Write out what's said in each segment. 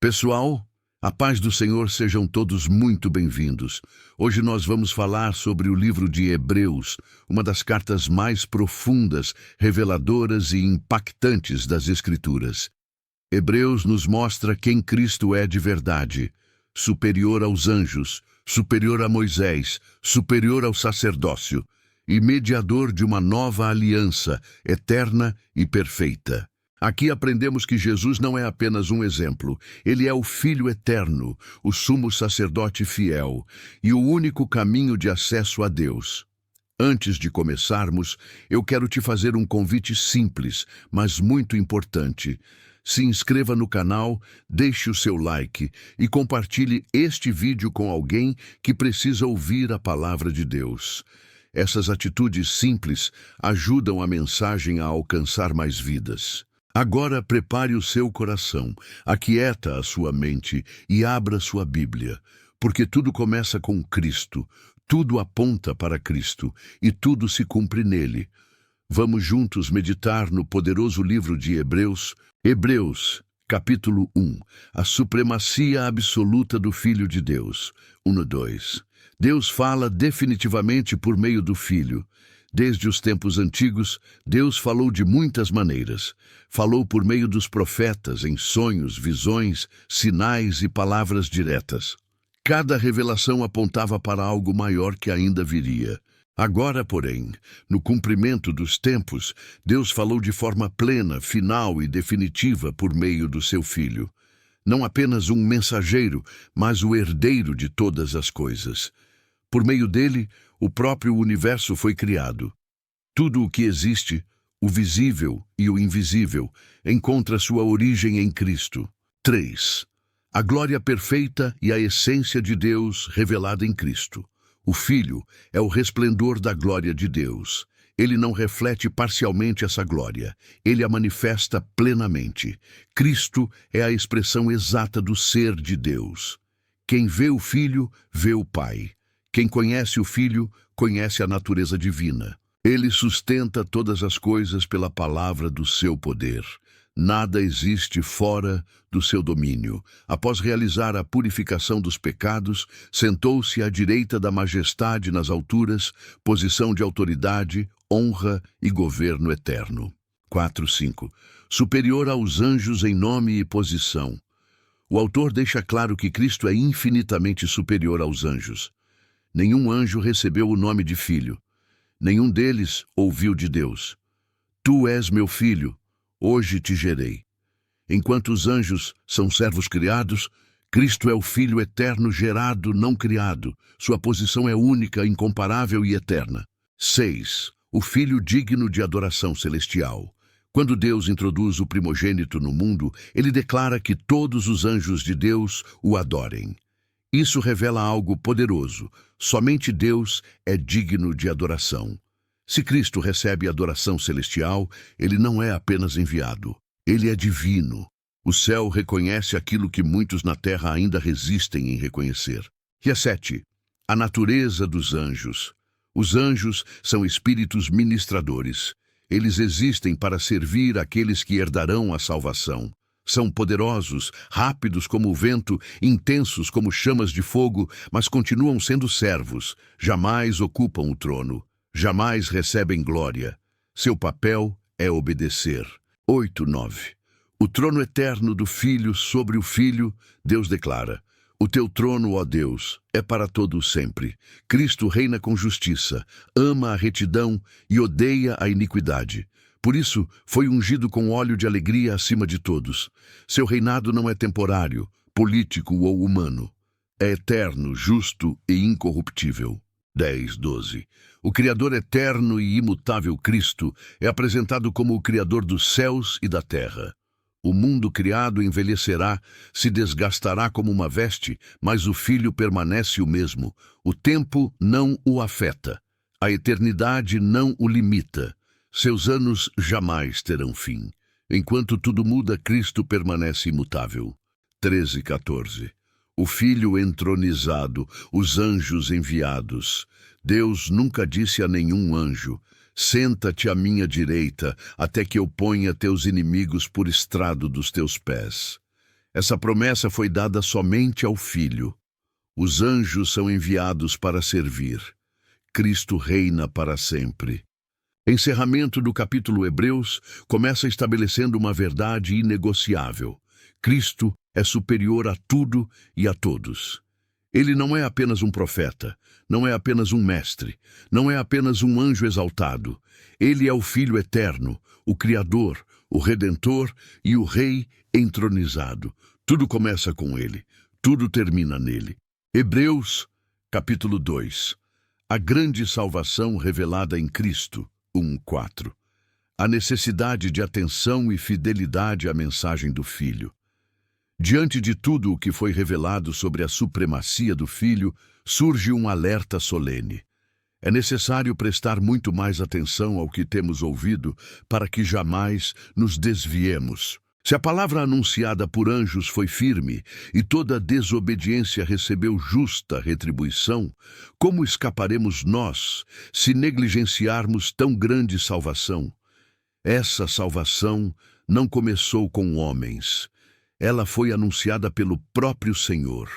Pessoal, a paz do Senhor, sejam todos muito bem-vindos. Hoje nós vamos falar sobre o livro de Hebreus, uma das cartas mais profundas, reveladoras e impactantes das Escrituras. Hebreus nos mostra quem Cristo é de verdade, superior aos anjos, superior a Moisés, superior ao sacerdócio e mediador de uma nova aliança, eterna e perfeita. Aqui aprendemos que Jesus não é apenas um exemplo, ele é o Filho eterno, o sumo sacerdote fiel e o único caminho de acesso a Deus. Antes de começarmos, eu quero te fazer um convite simples, mas muito importante. Se inscreva no canal, deixe o seu like e compartilhe este vídeo com alguém que precisa ouvir a palavra de Deus. Essas atitudes simples ajudam a mensagem a alcançar mais vidas. Agora prepare o seu coração, aquieta a sua mente e abra sua Bíblia, porque tudo começa com Cristo, tudo aponta para Cristo e tudo se cumpre nele. Vamos juntos meditar no poderoso livro de Hebreus. Hebreus, capítulo 1, a supremacia absoluta do Filho de Deus. 1:2. Deus fala definitivamente por meio do Filho. Desde os tempos antigos, Deus falou de muitas maneiras. Falou por meio dos profetas, em sonhos, visões, sinais e palavras diretas. Cada revelação apontava para algo maior que ainda viria. Agora, porém, no cumprimento dos tempos, Deus falou de forma plena, final e definitiva por meio do seu Filho. Não apenas um mensageiro, mas o herdeiro de todas as coisas. Por meio dele, o próprio universo foi criado. Tudo o que existe, o visível e o invisível, encontra sua origem em Cristo. 3. A glória perfeita e a essência de Deus revelada em Cristo. O Filho é o resplendor da glória de Deus. Ele não reflete parcialmente essa glória, ele a manifesta plenamente. Cristo é a expressão exata do ser de Deus. Quem vê o Filho, vê o Pai. Quem conhece o Filho, conhece a natureza divina. Ele sustenta todas as coisas pela palavra do seu poder. Nada existe fora do seu domínio. Após realizar a purificação dos pecados, sentou-se à direita da majestade nas alturas, posição de autoridade, honra e governo eterno. 4:5. Superior aos anjos em nome e posição. O autor deixa claro que Cristo é infinitamente superior aos anjos. Nenhum anjo recebeu o nome de filho. Nenhum deles ouviu de Deus. Tu és meu filho, hoje te gerei. Enquanto os anjos são servos criados, Cristo é o Filho eterno gerado, não criado. Sua posição é única, incomparável e eterna. 6. O Filho digno de adoração celestial. Quando Deus introduz o primogênito no mundo, ele declara que todos os anjos de Deus o adorem. Isso revela algo poderoso. Somente Deus é digno de adoração. Se Cristo recebe adoração celestial, ele não é apenas enviado. Ele é divino. O céu reconhece aquilo que muitos na terra ainda resistem em reconhecer. E 7. A natureza dos anjos. Os anjos são espíritos ministradores. Eles existem para servir aqueles que herdarão a salvação. São poderosos, rápidos como o vento, intensos como chamas de fogo, mas continuam sendo servos. Jamais ocupam o trono. Jamais recebem glória. Seu papel é obedecer. 8:9. O trono eterno do Filho sobre o Filho, Deus declara: o teu trono, ó Deus, é para todo sempre. Cristo reina com justiça, ama a retidão e odeia a iniquidade. Por isso, foi ungido com óleo de alegria acima de todos. Seu reinado não é temporário, político ou humano. É eterno, justo e incorruptível. 10:12. O Criador eterno e imutável Cristo é apresentado como o Criador dos céus e da terra. O mundo criado envelhecerá, se desgastará como uma veste, mas o Filho permanece o mesmo. O tempo não o afeta. A eternidade não o limita. Seus anos jamais terão fim. Enquanto tudo muda, Cristo permanece imutável. 13:14. O Filho entronizado, os anjos enviados. Deus nunca disse a nenhum anjo: senta-te à minha direita, até que eu ponha teus inimigos por estrado dos teus pés. Essa promessa foi dada somente ao Filho. Os anjos são enviados para servir. Cristo reina para sempre. Encerramento do capítulo Hebreus começa estabelecendo uma verdade inegociável. Cristo é superior a tudo e a todos. Ele não é apenas um profeta, não é apenas um mestre, não é apenas um anjo exaltado. Ele é o Filho eterno, o Criador, o Redentor e o Rei entronizado. Tudo começa com ele, tudo termina nele. Hebreus, capítulo 2. A grande salvação revelada em Cristo, 1:4. A necessidade de atenção e fidelidade à mensagem do Filho. Diante de tudo o que foi revelado sobre a supremacia do Filho, surge um alerta solene. É necessário prestar muito mais atenção ao que temos ouvido para que jamais nos desviemos. Se a palavra anunciada por anjos foi firme e toda desobediência recebeu justa retribuição, como escaparemos nós se negligenciarmos tão grande salvação? Essa salvação não começou com homens. Ela foi anunciada pelo próprio Senhor,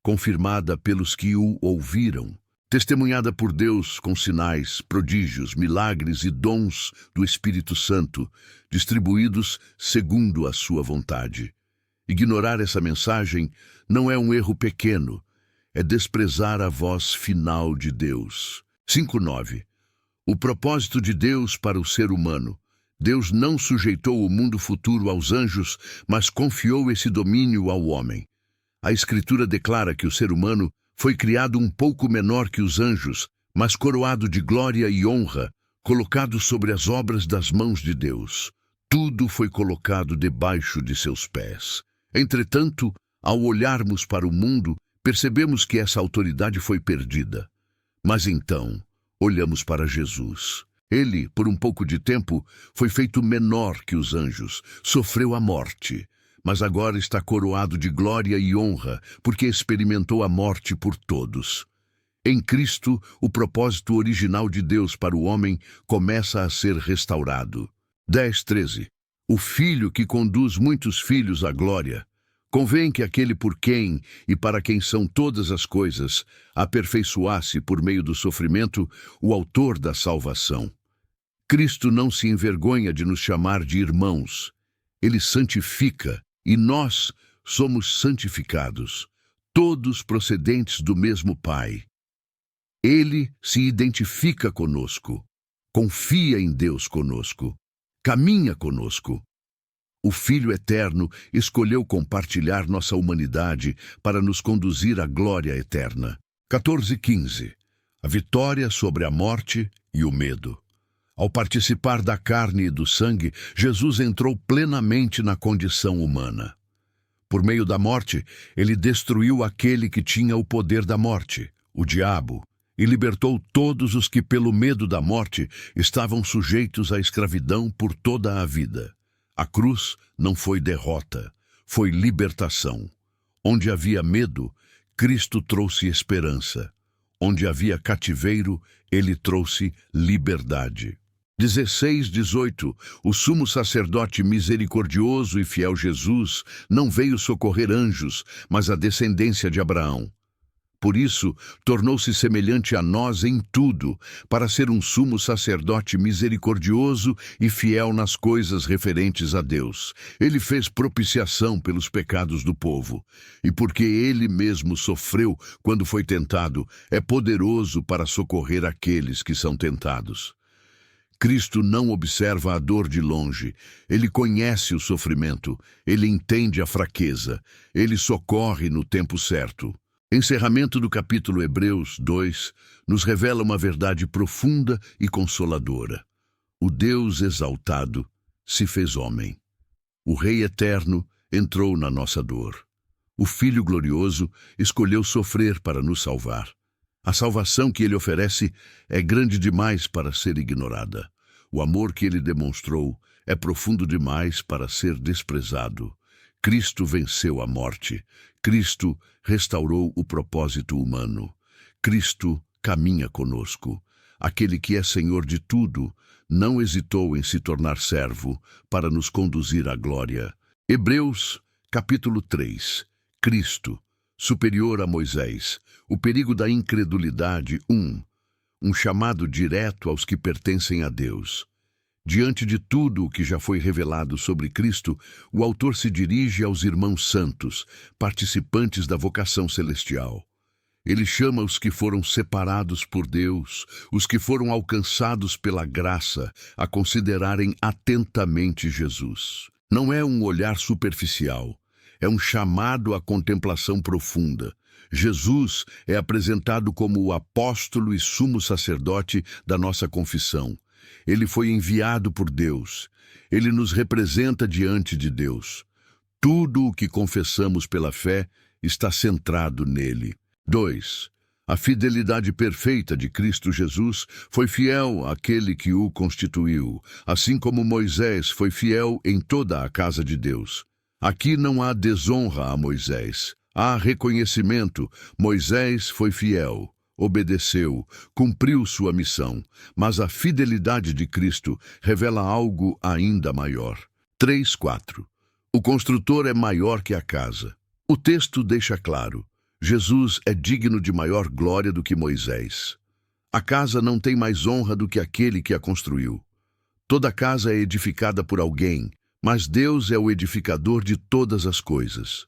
confirmada pelos que o ouviram, testemunhada por Deus com sinais, prodígios, milagres e dons do Espírito Santo, distribuídos segundo a sua vontade. Ignorar essa mensagem não é um erro pequeno, é desprezar a voz final de Deus. 5:9. O propósito de Deus para o ser humano. Deus não sujeitou o mundo futuro aos anjos, mas confiou esse domínio ao homem. A Escritura declara que o ser humano foi criado um pouco menor que os anjos, mas coroado de glória e honra, colocado sobre as obras das mãos de Deus. Tudo foi colocado debaixo de seus pés. Entretanto, ao olharmos para o mundo, percebemos que essa autoridade foi perdida. Mas então, olhamos para Jesus. Ele, por um pouco de tempo, foi feito menor que os anjos, sofreu a morte, mas agora está coroado de glória e honra, porque experimentou a morte por todos. Em Cristo, o propósito original de Deus para o homem começa a ser restaurado. 10:13. O Filho que conduz muitos filhos à glória. Convém que aquele por quem e para quem são todas as coisas aperfeiçoasse por meio do sofrimento o autor da salvação. Cristo não se envergonha de nos chamar de irmãos. Ele santifica, e nós somos santificados, todos procedentes do mesmo Pai. Ele se identifica conosco, confia em Deus conosco, caminha conosco. O Filho Eterno escolheu compartilhar nossa humanidade para nos conduzir à glória eterna. 14:15. A vitória sobre a morte e o medo. Ao participar da carne e do sangue, Jesus entrou plenamente na condição humana. Por meio da morte, ele destruiu aquele que tinha o poder da morte, o diabo, e libertou todos os que, pelo medo da morte, estavam sujeitos à escravidão por toda a vida. A cruz não foi derrota, foi libertação. Onde havia medo, Cristo trouxe esperança. Onde havia cativeiro, ele trouxe liberdade. 16:18. O sumo sacerdote misericordioso e fiel Jesus não veio socorrer anjos, mas a descendência de Abraão. Por isso, tornou-se semelhante a nós em tudo, para ser um sumo sacerdote misericordioso e fiel nas coisas referentes a Deus. Ele fez propiciação pelos pecados do povo, e porque ele mesmo sofreu quando foi tentado, é poderoso para socorrer aqueles que são tentados. Cristo não observa a dor de longe, ele conhece o sofrimento, ele entende a fraqueza, ele socorre no tempo certo. Encerramento do capítulo Hebreus 2 nos revela uma verdade profunda e consoladora. O Deus exaltado se fez homem. O Rei eterno entrou na nossa dor. O Filho glorioso escolheu sofrer para nos salvar. A salvação que ele oferece é grande demais para ser ignorada. O amor que ele demonstrou é profundo demais para ser desprezado. Cristo venceu a morte. Cristo restaurou o propósito humano. Cristo caminha conosco. Aquele que é Senhor de tudo não hesitou em se tornar servo para nos conduzir à glória. Hebreus, Capítulo 3. Cristo, superior a Moisés. O perigo da incredulidade. 1. Um chamado direto aos que pertencem a Deus. Diante de tudo o que já foi revelado sobre Cristo, o autor se dirige aos irmãos santos, participantes da vocação celestial. Ele chama os que foram separados por Deus, os que foram alcançados pela graça, a considerarem atentamente Jesus. Não é um olhar superficial, é um chamado à contemplação profunda. Jesus é apresentado como o apóstolo e sumo sacerdote da nossa confissão. Ele foi enviado por Deus. Ele nos representa diante de Deus. Tudo o que confessamos pela fé está centrado nele. 2. A fidelidade perfeita de Cristo Jesus foi fiel àquele que o constituiu, assim como Moisés foi fiel em toda a casa de Deus. Aqui não há desonra a Moisés. Há reconhecimento. Moisés foi fiel, obedeceu, cumpriu sua missão, mas a fidelidade de Cristo revela algo ainda maior. 3:4. O construtor é maior que a casa. O texto deixa claro: Jesus é digno de maior glória do que Moisés. A casa não tem mais honra do que aquele que a construiu. Toda casa é edificada por alguém, mas Deus é o edificador de todas as coisas.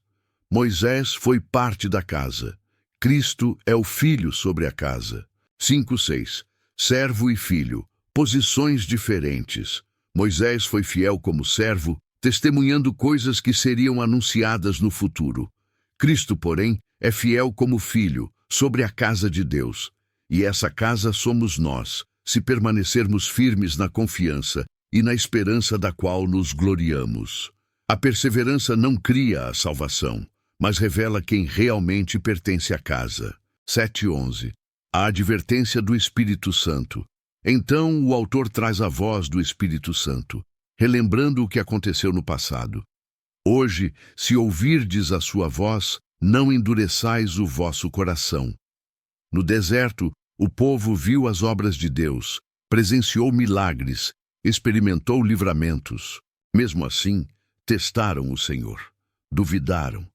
Moisés foi parte da casa. Cristo é o filho sobre a casa. 5:6. Servo e filho, posições diferentes. Moisés foi fiel como servo, testemunhando coisas que seriam anunciadas no futuro. Cristo, porém, é fiel como filho sobre a casa de Deus. E essa casa somos nós, se permanecermos firmes na confiança e na esperança da qual nos gloriamos. A perseverança não cria a salvação, mas revela quem realmente pertence à casa. 7:11. A advertência do Espírito Santo. Então o autor traz a voz do Espírito Santo, relembrando o que aconteceu no passado. Hoje, se ouvirdes a sua voz, não endureçais o vosso coração. No deserto, o povo viu as obras de Deus, presenciou milagres, experimentou livramentos. Mesmo assim, testaram o Senhor, duvidaram,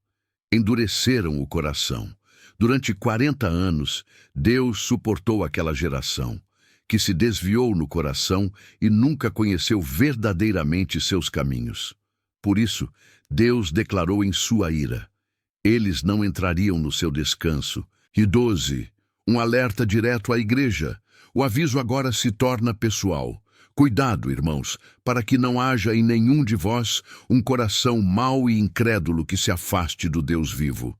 endureceram o coração. Durante 40 anos, Deus suportou aquela geração, que se desviou no coração e nunca conheceu verdadeiramente seus caminhos. Por isso, Deus declarou em sua ira: eles não entrariam no seu descanso. E 12. Um alerta direto à igreja. O aviso agora se torna pessoal. Cuidado, irmãos, para que não haja em nenhum de vós um coração mau e incrédulo que se afaste do Deus vivo.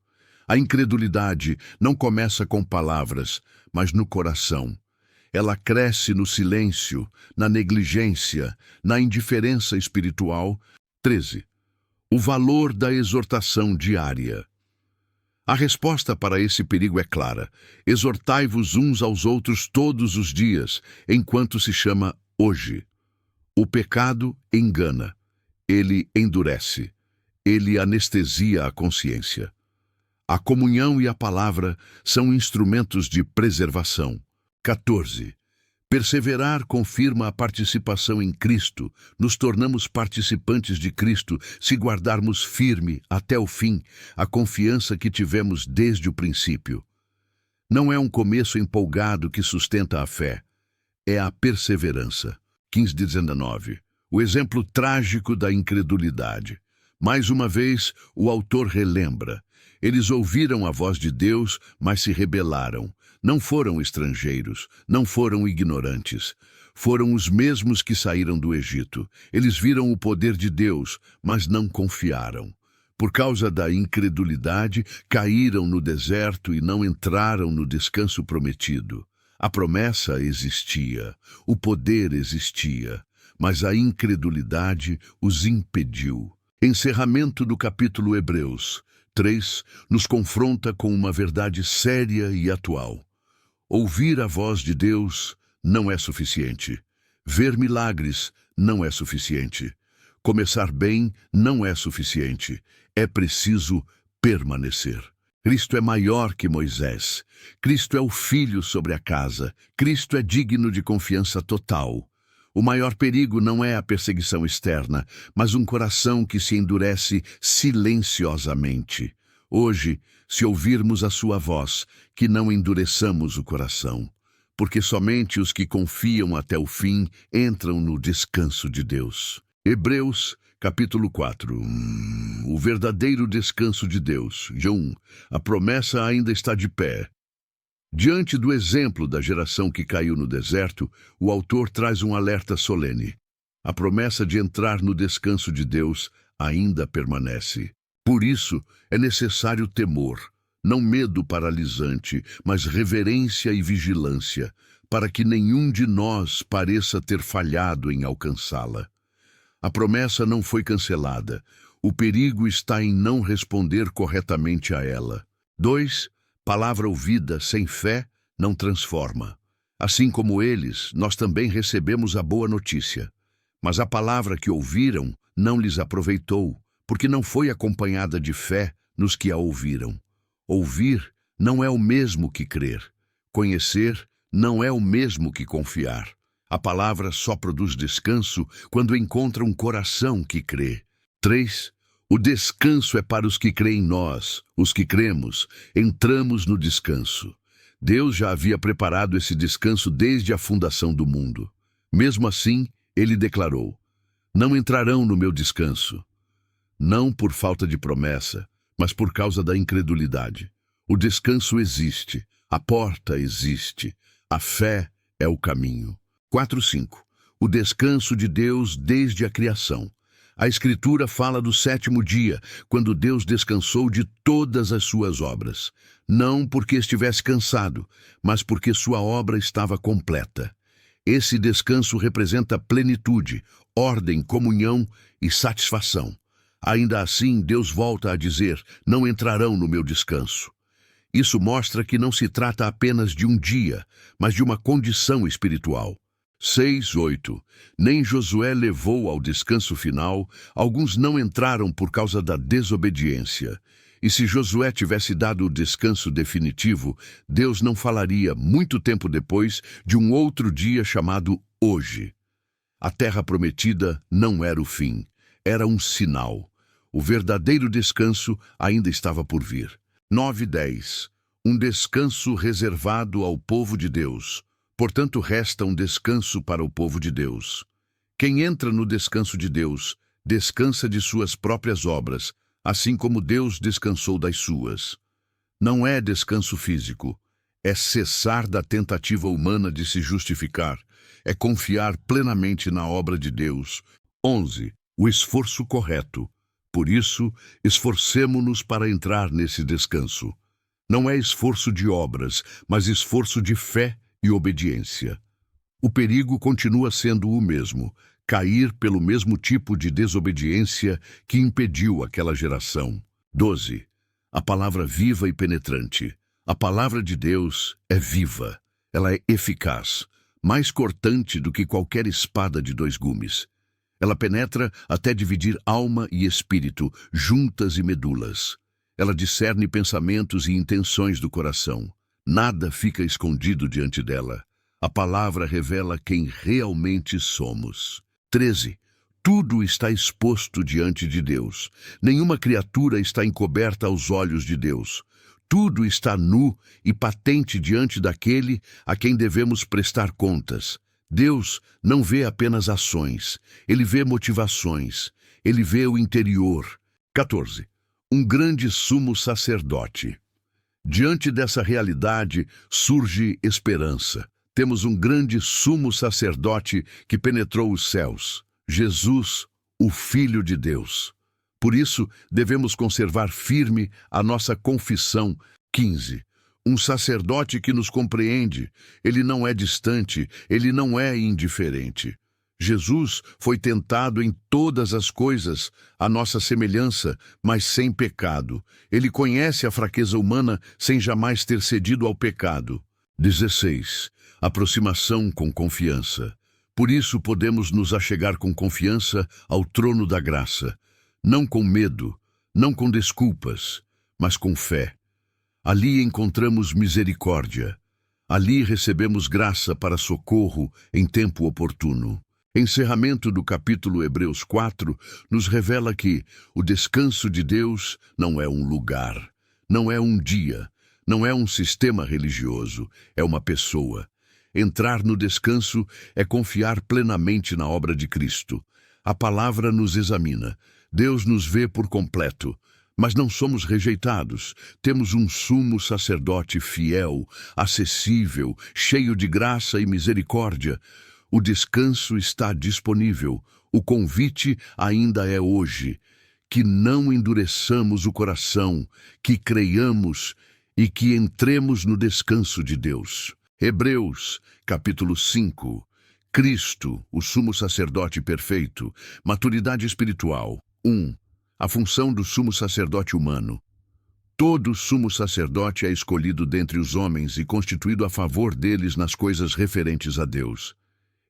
A incredulidade não começa com palavras, mas no coração. Ela cresce no silêncio, na negligência, na indiferença espiritual. 13. O valor da exortação diária. A resposta para esse perigo é clara: exortai-vos uns aos outros todos os dias, enquanto se chama hoje. O pecado engana, ele endurece, ele anestesia a consciência. A comunhão e a palavra são instrumentos de preservação. 14. Perseverar confirma a participação em Cristo. Nos tornamos participantes de Cristo se guardarmos firme, até o fim, a confiança que tivemos desde o princípio. Não é um começo empolgado que sustenta a fé, é a perseverança. 15:19. O exemplo trágico da incredulidade. Mais uma vez, o autor relembra: eles ouviram a voz de Deus, mas se rebelaram. Não foram estrangeiros, não foram ignorantes. Foram os mesmos que saíram do Egito. Eles viram o poder de Deus, mas não confiaram. Por causa da incredulidade, caíram no deserto e não entraram no descanso prometido. A promessa existia, o poder existia, mas a incredulidade os impediu. Encerramento do capítulo Hebreus 3 nos confronta com uma verdade séria e atual. Ouvir a voz de Deus não é suficiente. Ver milagres não é suficiente. Começar bem não é suficiente. É preciso permanecer. Cristo é maior que Moisés. Cristo é o filho sobre a casa. Cristo é digno de confiança total. O maior perigo não é a perseguição externa, mas um coração que se endurece silenciosamente. Hoje, se ouvirmos a sua voz, que não endureçamos o coração, porque somente os que confiam até o fim entram no descanso de Deus. Hebreus, capítulo 4. O verdadeiro descanso de Deus. João, a promessa ainda está de pé. Diante do exemplo da geração que caiu no deserto, o autor traz um alerta solene. A promessa de entrar no descanso de Deus ainda permanece. Por isso, é necessário temor, não medo paralisante, mas reverência e vigilância, para que nenhum de nós pareça ter falhado em alcançá-la. A promessa não foi cancelada. O perigo está em não responder corretamente a ela. 2. Palavra ouvida sem fé não transforma. Assim como eles, nós também recebemos a boa notícia. Mas a palavra que ouviram não lhes aproveitou, porque não foi acompanhada de fé nos que a ouviram. Ouvir não é o mesmo que crer. Conhecer não é o mesmo que confiar. A palavra só produz descanso quando encontra um coração que crê. 3. O descanso é para os que creem em nós, os que cremos, entramos no descanso. Deus já havia preparado esse descanso desde a fundação do mundo. Mesmo assim, ele declarou: não entrarão no meu descanso. Não por falta de promessa, mas por causa da incredulidade. O descanso existe, a porta existe, a fé é o caminho. 4.5. O descanso de Deus desde a criação. A Escritura fala do 7º dia, quando Deus descansou de todas as suas obras. Não porque estivesse cansado, mas porque sua obra estava completa. Esse descanso representa plenitude, ordem, comunhão e satisfação. Ainda assim, Deus volta a dizer: não entrarão no meu descanso. Isso mostra que não se trata apenas de um dia, mas de uma condição espiritual. 6.8. Nem Josué levou ao descanso final, alguns não entraram por causa da desobediência. E se Josué tivesse dado o descanso definitivo, Deus não falaria, muito tempo depois, de um outro dia chamado hoje. A terra prometida não era o fim, era um sinal. O verdadeiro descanso ainda estava por vir. 9.10. Um descanso reservado ao povo de Deus. Portanto, resta um descanso para o povo de Deus. Quem entra no descanso de Deus, descansa de suas próprias obras, assim como Deus descansou das suas. Não é descanso físico, é cessar da tentativa humana de se justificar, é confiar plenamente na obra de Deus. 11. O esforço correto. Por isso, esforcemo-nos para entrar nesse descanso. Não é esforço de obras, mas esforço de fé e obediência. O perigo continua sendo o mesmo: cair pelo mesmo tipo de desobediência que impediu aquela geração. 12. A palavra viva e penetrante. A palavra de Deus é viva. Ela é eficaz, mais cortante do que qualquer espada de 2 gumes. Ela penetra até dividir alma e espírito, juntas e medulas. Ela discerne pensamentos e intenções do coração. Nada fica escondido diante dela. A palavra revela quem realmente somos. 13. Tudo está exposto diante de Deus. Nenhuma criatura está encoberta aos olhos de Deus. Tudo está nu e patente diante daquele a quem devemos prestar contas. Deus não vê apenas ações, ele vê motivações, ele vê o interior. 14. Um grande sumo sacerdote. Diante dessa realidade surge esperança. Temos um grande sumo sacerdote que penetrou os céus, Jesus, o Filho de Deus. Por isso, devemos conservar firme a nossa confissão. 15. Um sacerdote que nos compreende. Ele não é distante, ele não é indiferente. Jesus foi tentado em todas as coisas, à nossa semelhança, mas sem pecado. Ele conhece a fraqueza humana sem jamais ter cedido ao pecado. 16. Aproximação com confiança. Por isso podemos nos achegar com confiança ao trono da graça, não com medo, não com desculpas, mas com fé. Ali encontramos misericórdia. Ali recebemos graça para socorro em tempo oportuno. Encerramento do capítulo Hebreus 4 nos revela que o descanso de Deus não é um lugar, não é um dia, não é um sistema religioso, é uma pessoa. Entrar no descanso é confiar plenamente na obra de Cristo. A palavra nos examina. Deus nos vê por completo. Mas não somos rejeitados. Temos um sumo sacerdote fiel, acessível, cheio de graça e misericórdia. O descanso está disponível. O convite ainda é hoje. Que não endureçamos o coração, que creiamos e que entremos no descanso de Deus. Hebreus, capítulo 5. Cristo, o sumo sacerdote perfeito. Maturidade espiritual. 1. A função do sumo sacerdote humano. Todo sumo sacerdote é escolhido dentre os homens e constituído a favor deles nas coisas referentes a Deus.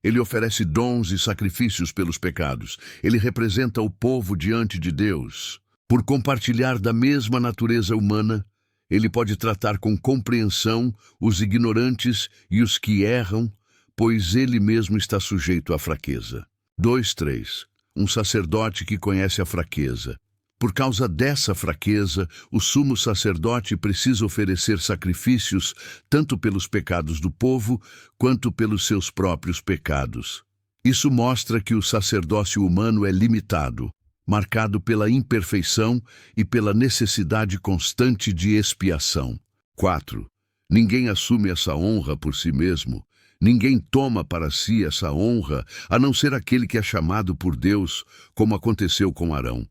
Ele oferece dons e sacrifícios pelos pecados. Ele representa o povo diante de Deus. Por compartilhar da mesma natureza humana, ele pode tratar com compreensão os ignorantes e os que erram, pois ele mesmo está sujeito à fraqueza. 2:3. Um sacerdote que conhece a fraqueza. Por causa dessa fraqueza, o sumo sacerdote precisa oferecer sacrifícios tanto pelos pecados do povo quanto pelos seus próprios pecados. Isso mostra que o sacerdócio humano é limitado, marcado pela imperfeição e pela necessidade constante de expiação. 4. Ninguém assume essa honra por si mesmo. Ninguém toma para si essa honra, a não ser aquele que é chamado por Deus, como aconteceu com Arão.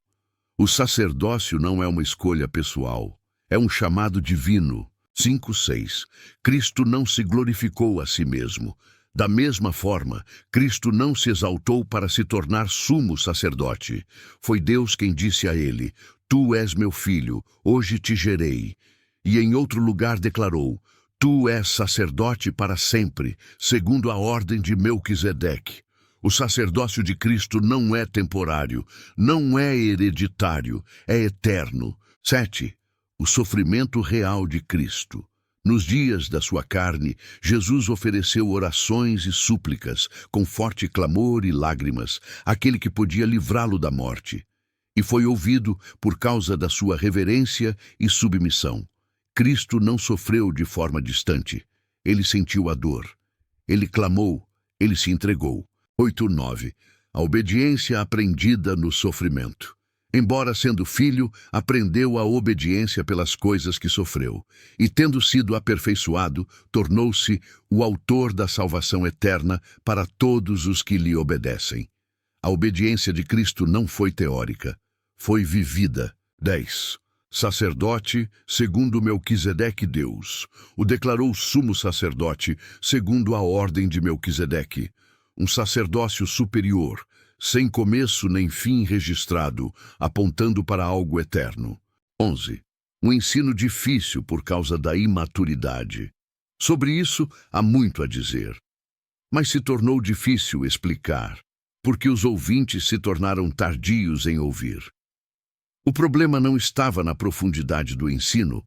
O sacerdócio não é uma escolha pessoal, é um chamado divino. 5:6. Cristo não se glorificou a si mesmo. Da mesma forma, Cristo não se exaltou para se tornar sumo sacerdote. Foi Deus quem disse a ele: Tu és meu filho, hoje te gerei. E em outro lugar declarou: Tu és sacerdote para sempre, segundo a ordem de Melquisedeque. O sacerdócio de Cristo não é temporário, não é hereditário, é eterno. 7. O sofrimento real de Cristo. Nos dias da sua carne, Jesus ofereceu orações e súplicas, com forte clamor e lágrimas, àquele que podia livrá-lo da morte. E foi ouvido por causa da sua reverência e submissão. Cristo não sofreu de forma distante. Ele sentiu a dor. Ele clamou, ele se entregou. 8:9. A obediência aprendida no sofrimento. Embora sendo filho, aprendeu a obediência pelas coisas que sofreu, e tendo sido aperfeiçoado, tornou-se o autor da salvação eterna para todos os que lhe obedecem. A obediência de Cristo não foi teórica, foi vivida. 10. Sacerdote, segundo Melquisedeque Deus, o declarou sumo sacerdote, segundo a ordem de Melquisedeque. Um sacerdócio superior, sem começo nem fim registrado, apontando para algo eterno. 11. Um ensino difícil por causa da imaturidade. Sobre isso, há muito a dizer. Mas se tornou difícil explicar, porque os ouvintes se tornaram tardios em ouvir. O problema não estava na profundidade do ensino,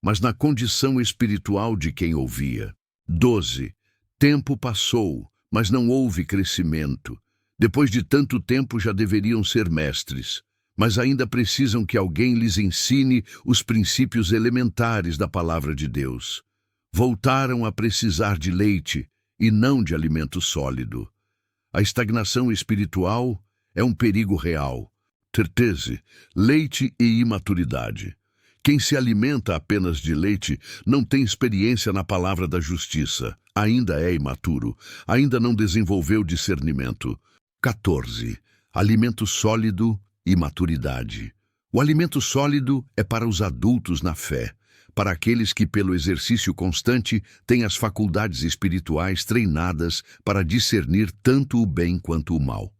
mas na condição espiritual de quem ouvia. 12. Tempo passou, mas não houve crescimento. Depois de tanto tempo já deveriam ser mestres, mas ainda precisam que alguém lhes ensine os princípios elementares da palavra de Deus. Voltaram a precisar de leite e não de alimento sólido. A estagnação espiritual é um perigo real. 13. Leite e imaturidade. Quem se alimenta apenas de leite não tem experiência na palavra da justiça. Ainda é imaturo, ainda não desenvolveu discernimento. 14. Alimento sólido e maturidade. O alimento sólido é para os adultos na fé, para aqueles que, pelo exercício constante, têm as faculdades espirituais treinadas para discernir tanto o bem quanto o mal.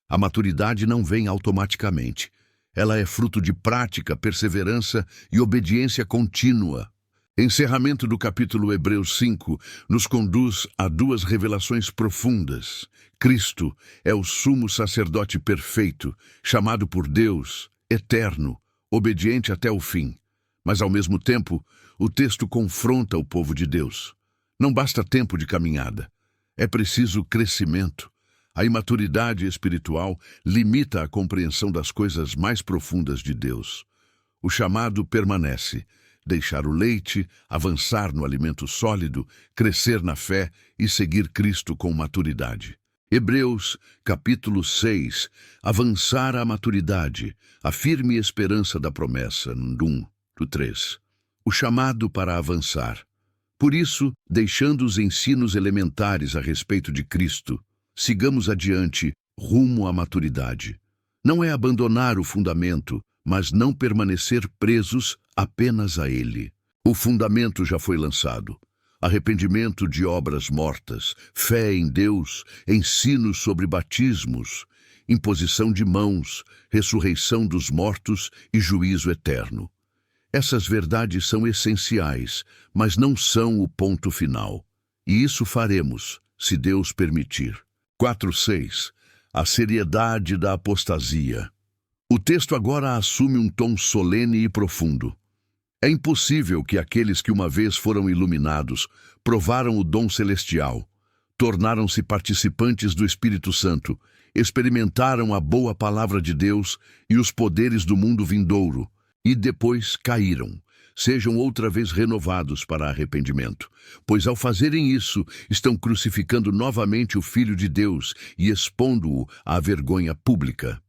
A maturidade não vem automaticamente. Ela é fruto de prática, perseverança e obediência contínua. Encerramento do capítulo Hebreus 5 nos conduz a duas revelações profundas. Cristo é o sumo sacerdote perfeito, chamado por Deus, eterno, obediente até o fim. Mas, ao mesmo tempo, o texto confronta o povo de Deus. Não basta tempo de caminhada. É preciso crescimento. A imaturidade espiritual limita a compreensão das coisas mais profundas de Deus. O chamado permanece: deixar o leite, avançar no alimento sólido, crescer na fé e seguir Cristo com maturidade. Hebreus, capítulo 6, avançar à maturidade, a firme esperança da promessa, 1-3. O chamado para avançar. Por isso, deixando os ensinos elementares a respeito de Cristo, sigamos adiante, rumo à maturidade. Não é abandonar o fundamento, mas não permanecer presos apenas a ele. O fundamento já foi lançado. Arrependimento de obras mortas, fé em Deus, ensinos sobre batismos, imposição de mãos, ressurreição dos mortos e juízo eterno. Essas verdades são essenciais, mas não são o ponto final. E isso faremos, se Deus permitir. 4:6. A seriedade da apostasia. O texto agora assume um tom solene e profundo. É impossível que aqueles que uma vez foram iluminados, provaram o dom celestial, tornaram-se participantes do Espírito Santo, experimentaram a boa palavra de Deus e os poderes do mundo vindouro, e depois caíram, sejam outra vez renovados para arrependimento, pois ao fazerem isso, estão crucificando novamente o Filho de Deus e expondo-o à vergonha pública.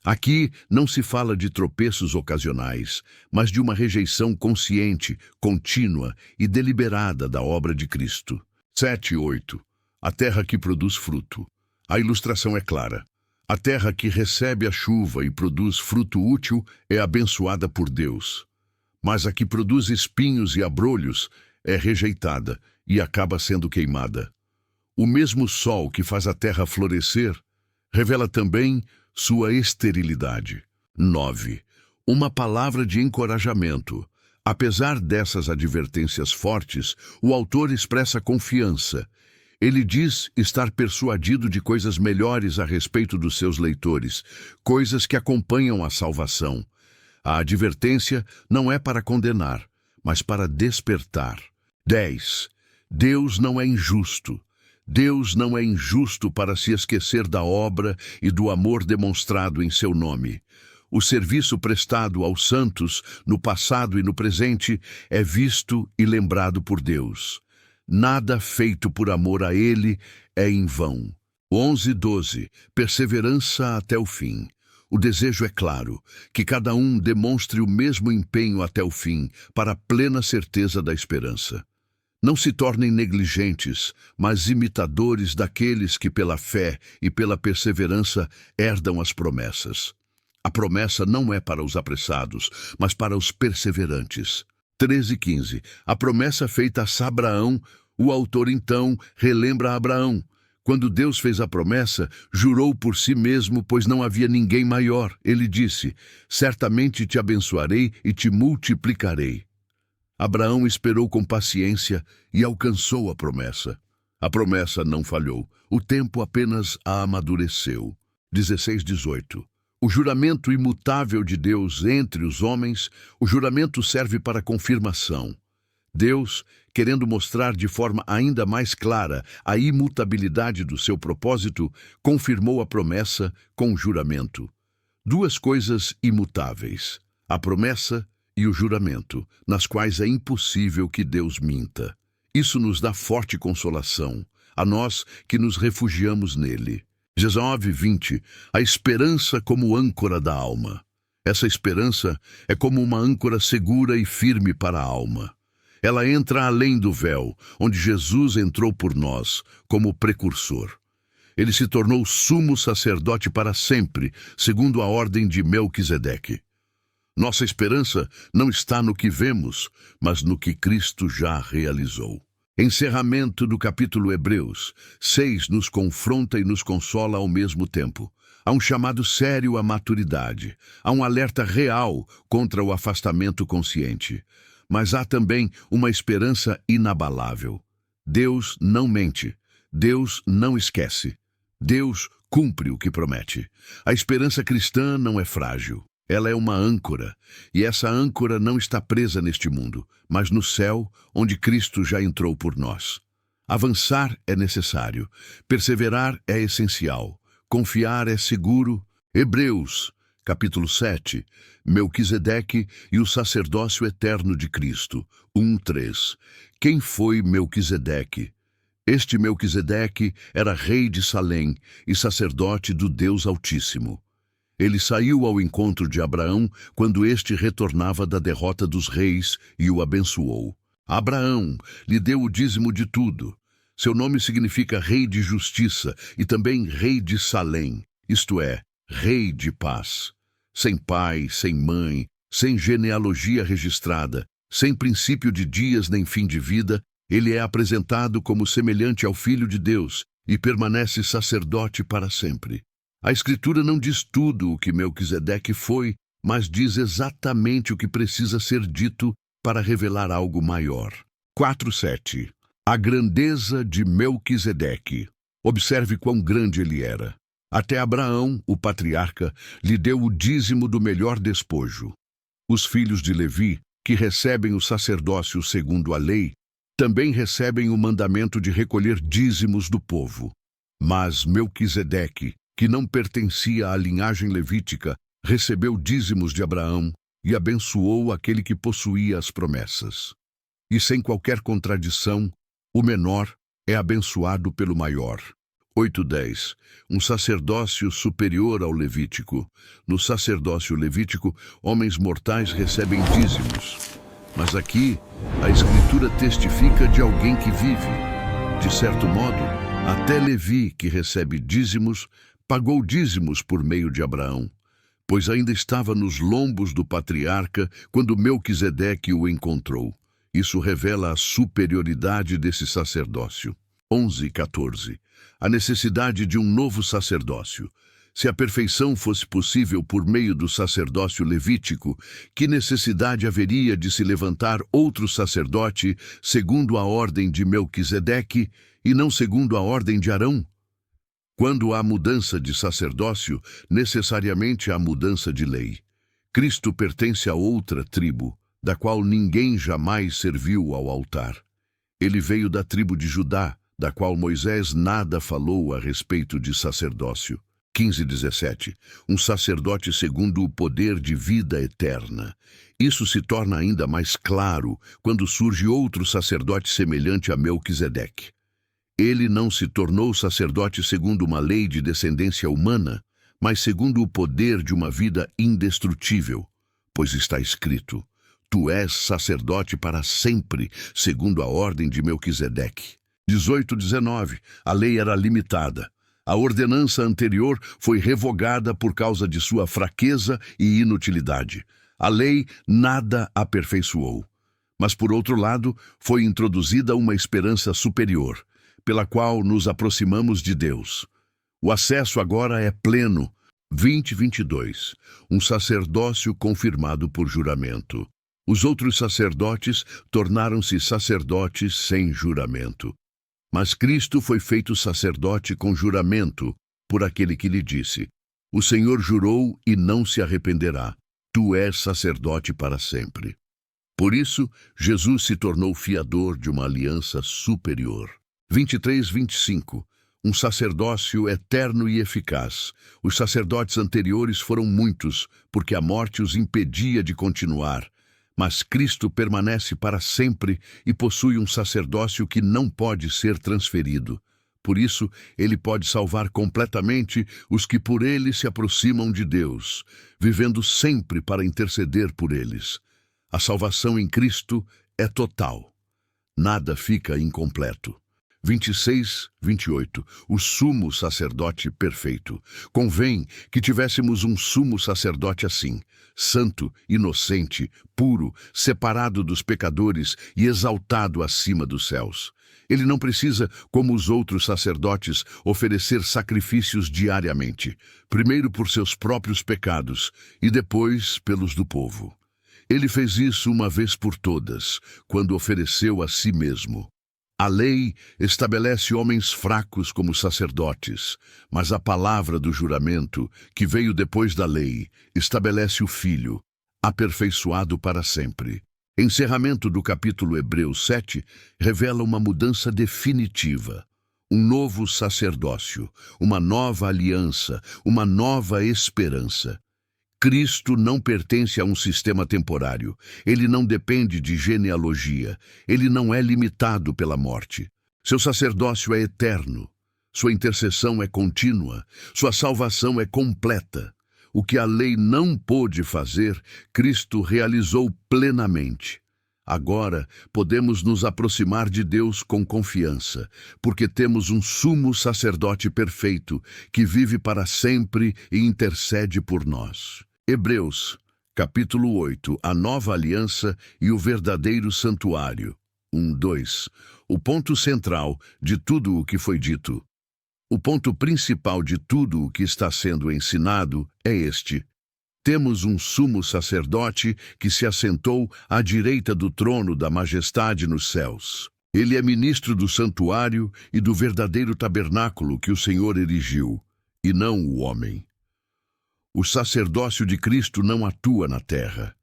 Aqui não se fala de tropeços ocasionais, mas de uma rejeição consciente, contínua e deliberada da obra de Cristo. 7:8. A terra que produz fruto. A ilustração é clara. A terra que recebe a chuva e produz fruto útil é abençoada por Deus. Mas a que produz espinhos e abrolhos é rejeitada e acaba sendo queimada. O mesmo sol que faz a terra florescer revela também sua esterilidade. 9. Uma palavra de encorajamento. Apesar dessas advertências fortes, o autor expressa confiança. Ele diz estar persuadido de coisas melhores a respeito dos seus leitores, coisas que acompanham a salvação. A advertência não é para condenar, mas para despertar. 10. Deus não é injusto. Deus não é injusto para se esquecer da obra e do amor demonstrado em seu nome. O serviço prestado aos santos, no passado e no presente, é visto e lembrado por Deus. Nada feito por amor a Ele é em vão. 11:12. Perseverança até o fim. O desejo é claro, que cada um demonstre o mesmo empenho até o fim, para a plena certeza da esperança. Não se tornem negligentes, mas imitadores daqueles que pela fé e pela perseverança herdam as promessas. A promessa não é para os apressados, mas para os perseverantes. 13:15. A promessa feita a Abraão, o autor então relembra a Abraão. Quando Deus fez a promessa, jurou por si mesmo, pois não havia ninguém maior. Ele disse: certamente te abençoarei e te multiplicarei. Abraão esperou com paciência e alcançou a promessa. A promessa não falhou, o tempo apenas a amadureceu. 16:18. O juramento imutável de Deus entre os homens, o juramento serve para confirmação. Deus, querendo mostrar de forma ainda mais clara a imutabilidade do seu propósito, confirmou a promessa com o juramento. Duas coisas imutáveis: a promessa e o juramento, nas quais é impossível que Deus minta. Isso nos dá forte consolação, a nós que nos refugiamos nele. 19:20. A esperança como âncora da alma. Essa esperança é como uma âncora segura e firme para a alma. Ela entra além do véu, onde Jesus entrou por nós, como precursor. Ele se tornou sumo sacerdote para sempre, segundo a ordem de Melquisedeque. Nossa esperança não está no que vemos, mas no que Cristo já realizou. Encerramento do capítulo Hebreus 6 nos confronta e nos consola ao mesmo tempo. Há um chamado sério à maturidade. Há um alerta real contra o afastamento consciente. Mas há também uma esperança inabalável. Deus não mente. Deus não esquece. Deus cumpre o que promete. A esperança cristã não é frágil. Ela é uma âncora, e essa âncora não está presa neste mundo, mas no céu, onde Cristo já entrou por nós. Avançar é necessário, perseverar é essencial, confiar é seguro. Hebreus, capítulo 7, Melquisedeque e o sacerdócio eterno de Cristo, 1:3. Quem foi Melquisedeque? Este Melquisedeque era rei de Salém e sacerdote do Deus Altíssimo. Ele saiu ao encontro de Abraão quando este retornava da derrota dos reis e o abençoou. Abraão lhe deu o dízimo de tudo. Seu nome significa Rei de Justiça e também Rei de Salém, isto é, Rei de Paz. Sem pai, sem mãe, sem genealogia registrada, sem princípio de dias nem fim de vida, ele é apresentado como semelhante ao Filho de Deus e permanece sacerdote para sempre. A Escritura não diz tudo o que Melquisedeque foi, mas diz exatamente o que precisa ser dito para revelar algo maior. 4:7. A grandeza de Melquisedeque. Observe quão grande ele era. Até Abraão, o patriarca, lhe deu o dízimo do melhor despojo. Os filhos de Levi, que recebem o sacerdócio segundo a lei, também recebem o mandamento de recolher dízimos do povo. Mas Melquisedeque, que não pertencia à linhagem levítica, recebeu dízimos de Abraão e abençoou aquele que possuía as promessas. E sem qualquer contradição, o menor é abençoado pelo maior. 8:10. Um sacerdócio superior ao levítico. No sacerdócio levítico, homens mortais recebem dízimos. Mas aqui, a Escritura testifica de alguém que vive. De certo modo, até Levi, que recebe dízimos, pagou dízimos por meio de Abraão, pois ainda estava nos lombos do patriarca quando Melquisedeque o encontrou. Isso revela a superioridade desse sacerdócio. 11:14. A necessidade de um novo sacerdócio. Se a perfeição fosse possível por meio do sacerdócio levítico, que necessidade haveria de se levantar outro sacerdote segundo a ordem de Melquisedeque e não segundo a ordem de Arão? Quando há mudança de sacerdócio, necessariamente há mudança de lei. Cristo pertence a outra tribo, da qual ninguém jamais serviu ao altar. Ele veio da tribo de Judá, da qual Moisés nada falou a respeito de sacerdócio. 15:17. Um sacerdote segundo o poder de vida eterna. Isso se torna ainda mais claro quando surge outro sacerdote semelhante a Melquisedeque. Ele não se tornou sacerdote segundo uma lei de descendência humana, mas segundo o poder de uma vida indestrutível, pois está escrito: Tu és sacerdote para sempre, segundo a ordem de Melquisedeque. 18:19. A lei era limitada. A ordenança anterior foi revogada por causa de sua fraqueza e inutilidade. A lei nada aperfeiçoou. Mas, por outro lado, foi introduzida uma esperança superior, pela qual nos aproximamos de Deus. O acesso agora é pleno. 20:22. Um sacerdócio confirmado por juramento. Os outros sacerdotes tornaram-se sacerdotes sem juramento. Mas Cristo foi feito sacerdote com juramento por aquele que lhe disse: O Senhor jurou e não se arrependerá. Tu és sacerdote para sempre. Por isso, Jesus se tornou fiador de uma aliança superior. 23:25. Um sacerdócio eterno e eficaz. Os sacerdotes anteriores foram muitos, porque a morte os impedia de continuar. Mas Cristo permanece para sempre e possui um sacerdócio que não pode ser transferido. Por isso, ele pode salvar completamente os que por ele se aproximam de Deus, vivendo sempre para interceder por eles. A salvação em Cristo é total. Nada fica incompleto. 26:28. O sumo sacerdote perfeito. Convém que tivéssemos um sumo sacerdote assim, santo, inocente, puro, separado dos pecadores e exaltado acima dos céus. Ele não precisa, como os outros sacerdotes, oferecer sacrifícios diariamente, primeiro por seus próprios pecados e depois pelos do povo. Ele fez isso uma vez por todas, quando ofereceu a si mesmo. A lei estabelece homens fracos como sacerdotes, mas a palavra do juramento, que veio depois da lei, estabelece o Filho, aperfeiçoado para sempre. Encerramento do capítulo Hebreus 7 revela uma mudança definitiva. Um novo sacerdócio, uma nova aliança, uma nova esperança. Cristo não pertence a um sistema temporário. Ele não depende de genealogia. Ele não é limitado pela morte. Seu sacerdócio é eterno. Sua intercessão é contínua. Sua salvação é completa. O que a lei não pôde fazer, Cristo realizou plenamente. Agora podemos nos aproximar de Deus com confiança, porque temos um sumo sacerdote perfeito que vive para sempre e intercede por nós. Hebreus, capítulo 8, a nova aliança e o verdadeiro santuário. 1:2. O ponto central de tudo o que foi dito. O ponto principal de tudo o que está sendo ensinado é este. Temos um sumo sacerdote que se assentou à direita do trono da majestade nos céus. Ele é ministro do santuário e do verdadeiro tabernáculo que o Senhor erigiu, e não o homem. O sacerdócio de Cristo não atua na terra.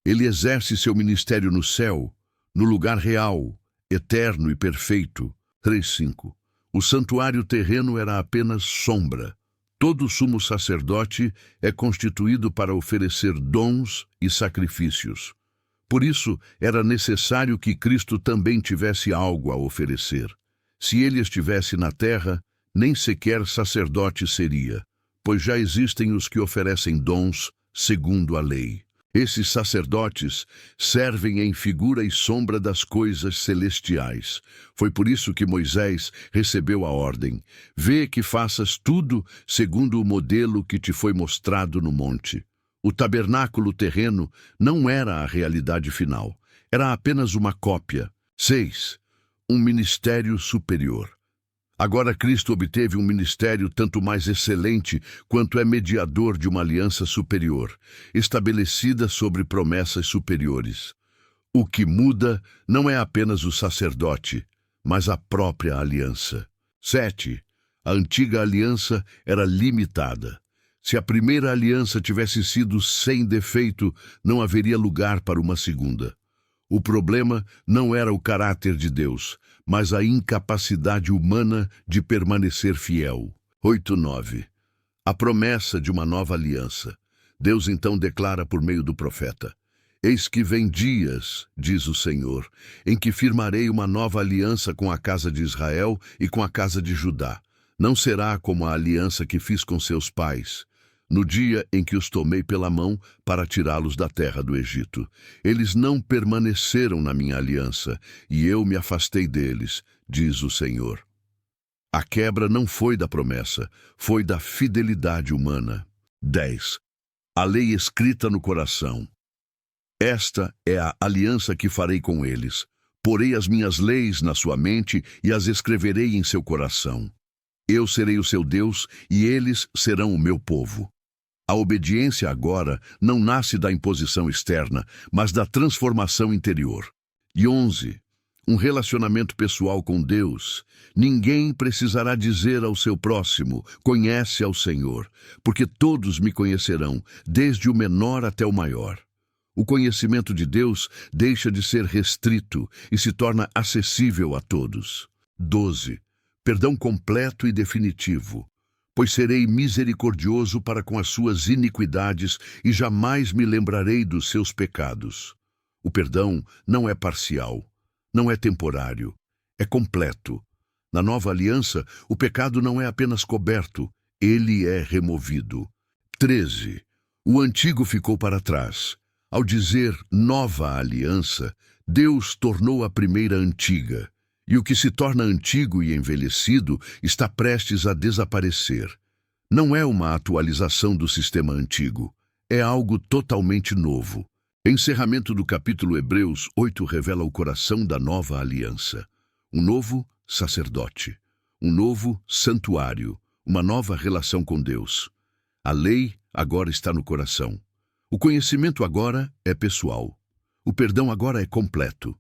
Ele exerce seu ministério no céu, no lugar real, eterno e perfeito. 3:5. O santuário terreno era apenas sombra. Todo sumo sacerdote é constituído para oferecer dons e sacrifícios. Por isso, era necessário que Cristo também tivesse algo a oferecer. Se ele estivesse na terra, nem sequer sacerdote seria, pois já existem os que oferecem dons segundo a lei. Esses sacerdotes servem em figura e sombra das coisas celestiais. Foi por isso que Moisés recebeu a ordem: vê que faças tudo segundo o modelo que te foi mostrado no monte. O tabernáculo terreno não era a realidade final, era apenas uma cópia. 6. Um ministério superior. Agora Cristo obteve um ministério tanto mais excelente quanto é mediador de uma aliança superior, estabelecida sobre promessas superiores. O que muda não é apenas o sacerdote, mas a própria aliança. 7. A antiga aliança era limitada. Se a primeira aliança tivesse sido sem defeito, não haveria lugar para uma segunda. O problema não era o caráter de Deus, mas a incapacidade humana de permanecer fiel. 8:9. A promessa de uma nova aliança. Deus então declara por meio do profeta: eis que vem dias, diz o Senhor, em que firmarei uma nova aliança com a casa de Israel e com a casa de Judá. Não será como a aliança que fiz com seus pais, no dia em que os tomei pela mão para tirá-los da terra do Egito. Eles não permaneceram na minha aliança, e eu me afastei deles, diz o Senhor. A quebra não foi da promessa, foi da fidelidade humana. 10. A lei escrita no coração. Esta é a aliança que farei com eles. Porei as minhas leis na sua mente e as escreverei em seu coração. Eu serei o seu Deus e eles serão o meu povo. A obediência agora não nasce da imposição externa, mas da transformação interior. E 11. Um relacionamento pessoal com Deus. Ninguém precisará dizer ao seu próximo: conhece ao Senhor, porque todos me conhecerão, desde o menor até o maior. O conhecimento de Deus deixa de ser restrito e se torna acessível a todos. 12. Perdão completo e definitivo. Pois serei misericordioso para com as suas iniquidades e jamais me lembrarei dos seus pecados. O perdão não é parcial, não é temporário, é completo. Na nova aliança, o pecado não é apenas coberto, ele é removido. 13. O antigo ficou para trás. Ao dizer nova aliança, Deus tornou a primeira antiga. E o que se torna antigo e envelhecido está prestes a desaparecer. Não é uma atualização do sistema antigo, é algo totalmente novo. Encerramento do capítulo Hebreus 8 revela o coração da nova aliança. Um novo sacerdote, um novo santuário, uma nova relação com Deus. A lei agora está no coração. O conhecimento agora é pessoal. O perdão agora é completo.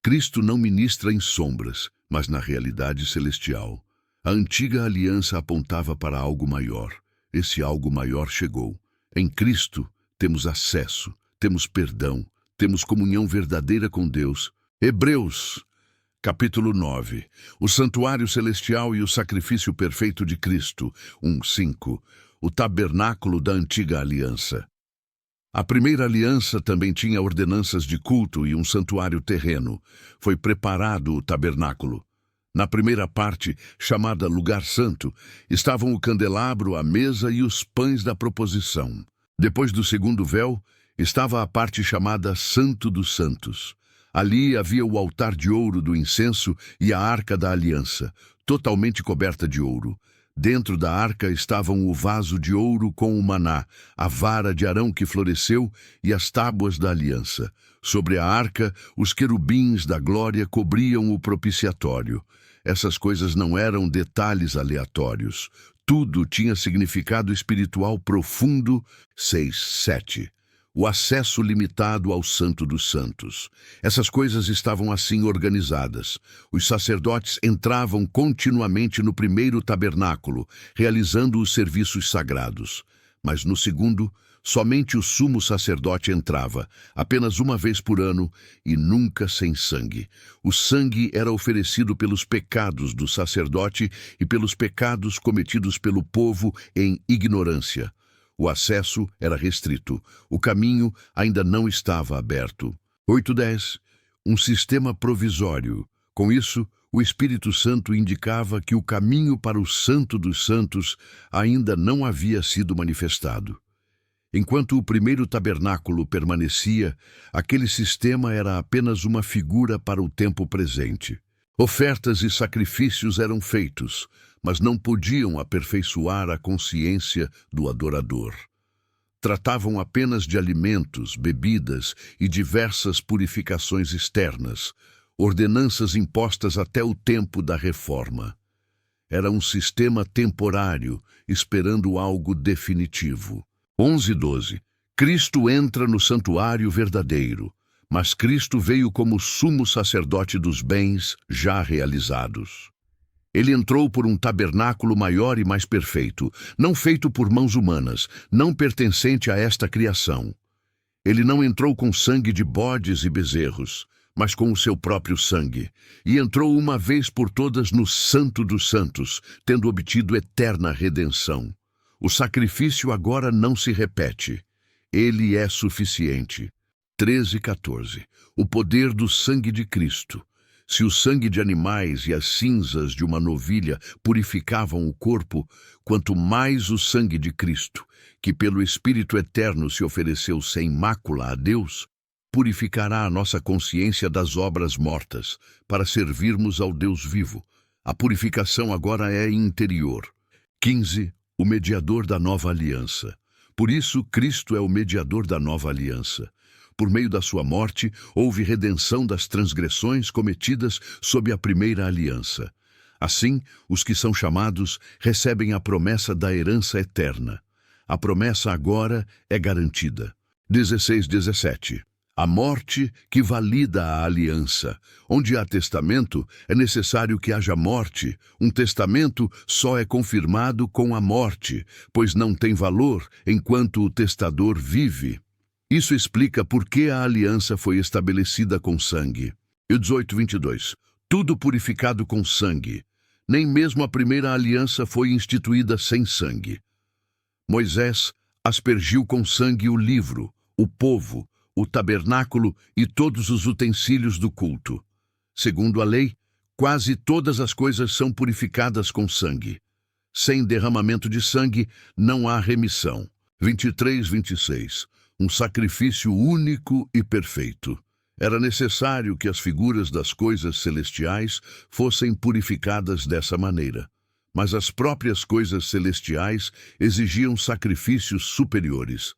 Cristo não ministra em sombras, mas na realidade celestial. A antiga aliança apontava para algo maior. Esse algo maior chegou. Em Cristo temos acesso, temos perdão, temos comunhão verdadeira com Deus. Hebreus, capítulo 9. O santuário celestial e o sacrifício perfeito de Cristo. 1:5. O tabernáculo da antiga aliança. A primeira aliança também tinha ordenanças de culto e um santuário terreno. Foi preparado o tabernáculo. Na primeira parte, chamada Lugar Santo, estavam o candelabro, a mesa e os pães da proposição. Depois do segundo véu, estava a parte chamada Santo dos Santos. Ali havia o altar de ouro do incenso e a arca da aliança, totalmente coberta de ouro. Dentro da arca estavam o vaso de ouro com o maná, a vara de Arão que floresceu e as tábuas da aliança. Sobre a arca, os querubins da glória cobriam o propiciatório. Essas coisas não eram detalhes aleatórios. Tudo tinha significado espiritual profundo. 6:7. O acesso limitado ao Santo dos Santos. Essas coisas estavam assim organizadas. Os sacerdotes entravam continuamente no primeiro tabernáculo, realizando os serviços sagrados. Mas no segundo, somente o sumo sacerdote entrava, apenas uma vez por ano e nunca sem sangue. O sangue era oferecido pelos pecados do sacerdote e pelos pecados cometidos pelo povo em ignorância. O acesso era restrito. O caminho ainda não estava aberto. 8:10. Um sistema provisório. Com isso, o Espírito Santo indicava que o caminho para o Santo dos Santos ainda não havia sido manifestado. Enquanto o primeiro tabernáculo permanecia, aquele sistema era apenas uma figura para o tempo presente. Ofertas e sacrifícios eram feitos, mas não podiam aperfeiçoar a consciência do adorador. Tratavam apenas de alimentos, bebidas e diversas purificações externas, ordenanças impostas até o tempo da reforma. Era um sistema temporário, esperando algo definitivo. 11:12. Cristo entra no santuário verdadeiro, mas Cristo veio como sumo sacerdote dos bens já realizados. Ele entrou por um tabernáculo maior e mais perfeito, não feito por mãos humanas, não pertencente a esta criação. Ele não entrou com sangue de bodes e bezerros, mas com o seu próprio sangue, e entrou uma vez por todas no Santo dos Santos, tendo obtido eterna redenção. O sacrifício agora não se repete. Ele é suficiente. 13:14. O poder do sangue de Cristo. Se o sangue de animais e as cinzas de uma novilha purificavam o corpo, quanto mais o sangue de Cristo, que pelo Espírito Eterno se ofereceu sem mácula a Deus, purificará a nossa consciência das obras mortas, para servirmos ao Deus vivo. A purificação agora é interior. 15. O mediador da nova aliança. Por isso, Cristo é o mediador da nova aliança. Por meio da sua morte, houve redenção das transgressões cometidas sob a primeira aliança. Assim, os que são chamados recebem a promessa da herança eterna. A promessa agora é garantida. 16:17. A morte que valida a aliança. Onde há testamento, é necessário que haja morte. Um testamento só é confirmado com a morte, pois não tem valor enquanto o testador vive. Isso explica por que a aliança foi estabelecida com sangue. E 18:22. Tudo purificado com sangue. Nem mesmo a primeira aliança foi instituída sem sangue. Moisés aspergiu com sangue o livro, o povo, o tabernáculo e todos os utensílios do culto. Segundo a lei, quase todas as coisas são purificadas com sangue. Sem derramamento de sangue, não há remissão. 23:26. Um sacrifício único e perfeito. Era necessário que as figuras das coisas celestiais fossem purificadas dessa maneira. Mas as próprias coisas celestiais exigiam sacrifícios superiores.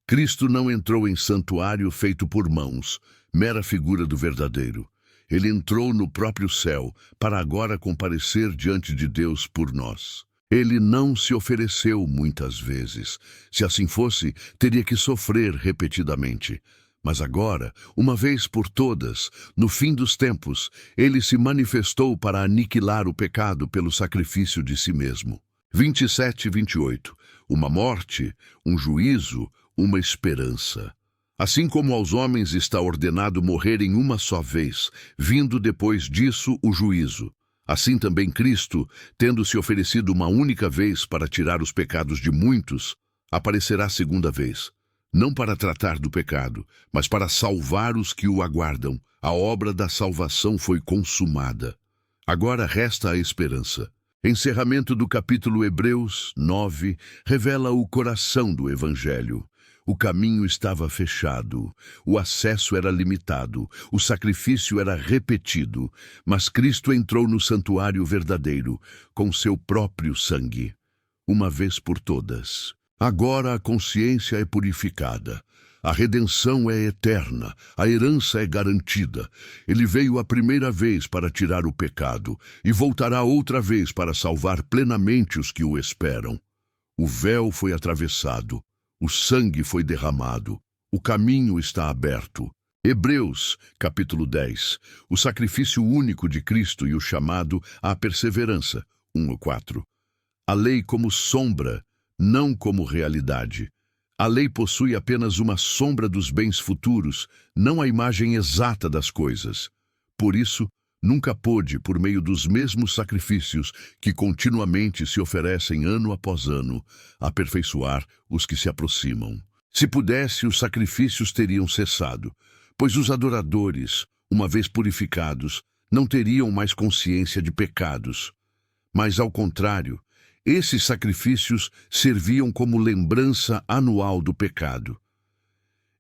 Cristo não entrou em santuário feito por mãos, mera figura do verdadeiro. Ele entrou no próprio céu, para agora comparecer diante de Deus por nós. Ele não se ofereceu muitas vezes. Se assim fosse, teria que sofrer repetidamente. Mas agora, uma vez por todas, no fim dos tempos, ele se manifestou para aniquilar o pecado pelo sacrifício de si mesmo. 27 e 28. Uma morte, um juízo, uma esperança. Assim como aos homens está ordenado morrerem uma só vez, vindo depois disso o juízo. Assim também Cristo, tendo se oferecido uma única vez para tirar os pecados de muitos, aparecerá segunda vez, não para tratar do pecado, mas para salvar os que o aguardam. A obra da salvação foi consumada. Agora resta a esperança. Encerramento do capítulo Hebreus 9 revela o coração do Evangelho. O caminho estava fechado, o acesso era limitado, o sacrifício era repetido, mas Cristo entrou no santuário verdadeiro, com seu próprio sangue, uma vez por todas. Agora a consciência é purificada, a redenção é eterna, a herança é garantida. Ele veio a primeira vez para tirar o pecado e voltará outra vez para salvar plenamente os que o esperam. O véu foi atravessado. O sangue foi derramado. O caminho está aberto. Hebreus, capítulo 10. O sacrifício único de Cristo e o chamado à perseverança. 1:4. A lei como sombra, não como realidade. A lei possui apenas uma sombra dos bens futuros, não a imagem exata das coisas. Por isso, nunca pôde, por meio dos mesmos sacrifícios que continuamente se oferecem ano após ano, aperfeiçoar os que se aproximam. Se pudesse, os sacrifícios teriam cessado, pois os adoradores, uma vez purificados, não teriam mais consciência de pecados. Mas, ao contrário, esses sacrifícios serviam como lembrança anual do pecado.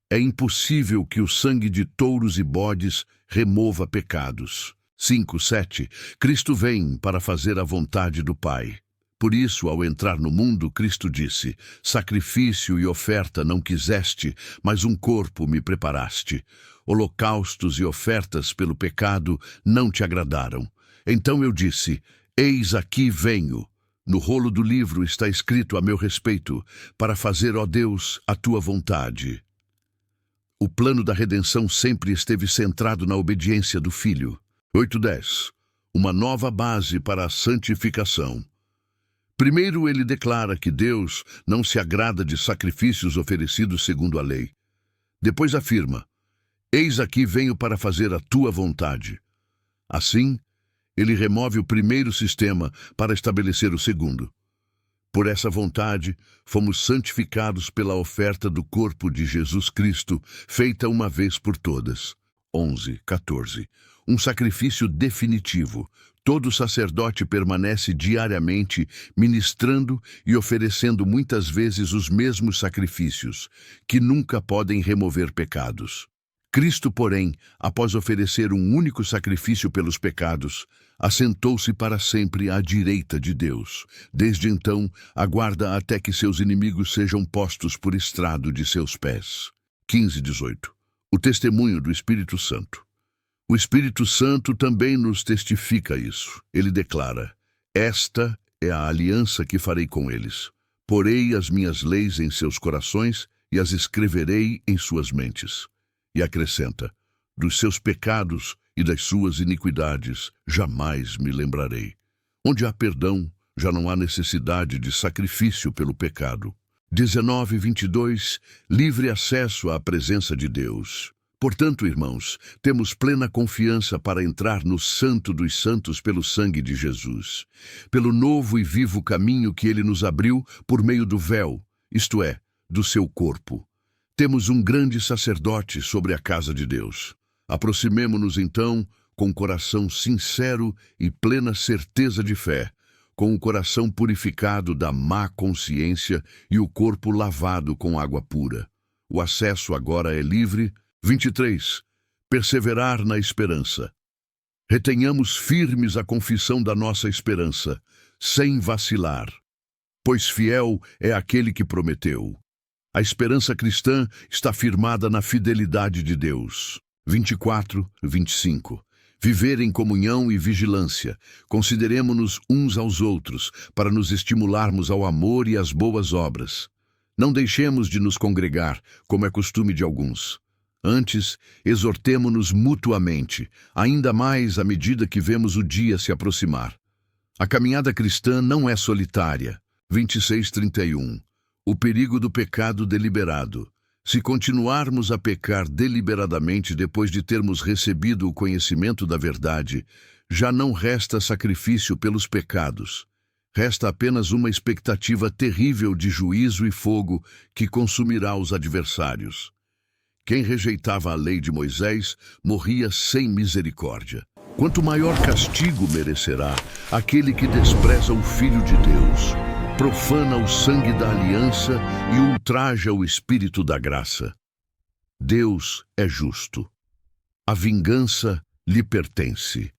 É impossível que o sangue de touros e bodes remova pecados. 5:7. Cristo vem para fazer a vontade do Pai. Por isso, ao entrar no mundo, Cristo disse: sacrifício e oferta não quiseste, mas um corpo me preparaste. Holocaustos e ofertas pelo pecado não te agradaram. Então eu disse: eis aqui venho. No rolo do livro está escrito a meu respeito, para fazer, ó Deus, a tua vontade. O plano da redenção sempre esteve centrado na obediência do Filho. 8:10. Uma nova base para a santificação. Primeiro, ele declara que Deus não se agrada de sacrifícios oferecidos segundo a lei. Depois afirma: eis aqui venho para fazer a tua vontade. Assim, ele remove o primeiro sistema para estabelecer o segundo. Por essa vontade, fomos santificados pela oferta do corpo de Jesus Cristo, feita uma vez por todas. 11:14. Um sacrifício definitivo. Todo sacerdote permanece diariamente ministrando e oferecendo muitas vezes os mesmos sacrifícios, que nunca podem remover pecados. Cristo, porém, após oferecer um único sacrifício pelos pecados, assentou-se para sempre à direita de Deus. Desde então, aguarda até que seus inimigos sejam postos por estrado de seus pés. 15:18. O testemunho do Espírito Santo. O Espírito Santo também nos testifica isso. Ele declara: esta é a aliança que farei com eles. Porei as minhas leis em seus corações e as escreverei em suas mentes. E acrescenta: dos seus pecados e das suas iniquidades jamais me lembrarei. Onde há perdão, já não há necessidade de sacrifício pelo pecado. 19:22. Livre acesso à presença de Deus. Portanto, irmãos, temos plena confiança para entrar no Santo dos Santos pelo sangue de Jesus, pelo novo e vivo caminho que ele nos abriu por meio do véu, isto é, do seu corpo. Temos um grande sacerdote sobre a casa de Deus. Aproximemo-nos, então, com coração sincero e plena certeza de fé, com o coração purificado da má consciência e o corpo lavado com água pura. O acesso agora é livre. 23. Perseverar na esperança. Retenhamos firmes a confissão da nossa esperança, sem vacilar, pois fiel é aquele que prometeu. A esperança cristã está firmada na fidelidade de Deus. 24:25. Viver em comunhão e vigilância. Consideremo-nos uns aos outros, para nos estimularmos ao amor e às boas obras. Não deixemos de nos congregar, como é costume de alguns. Antes, exortemo-nos mutuamente, ainda mais à medida que vemos o dia se aproximar. A caminhada cristã não é solitária. 26:31. O perigo do pecado deliberado. Se continuarmos a pecar deliberadamente depois de termos recebido o conhecimento da verdade, já não resta sacrifício pelos pecados. Resta apenas uma expectativa terrível de juízo e fogo que consumirá os adversários. Quem rejeitava a lei de Moisés morria sem misericórdia. Quanto maior castigo merecerá aquele que despreza o Filho de Deus, profana o sangue da aliança e ultraja o Espírito da graça. Deus é justo. A vingança lhe pertence.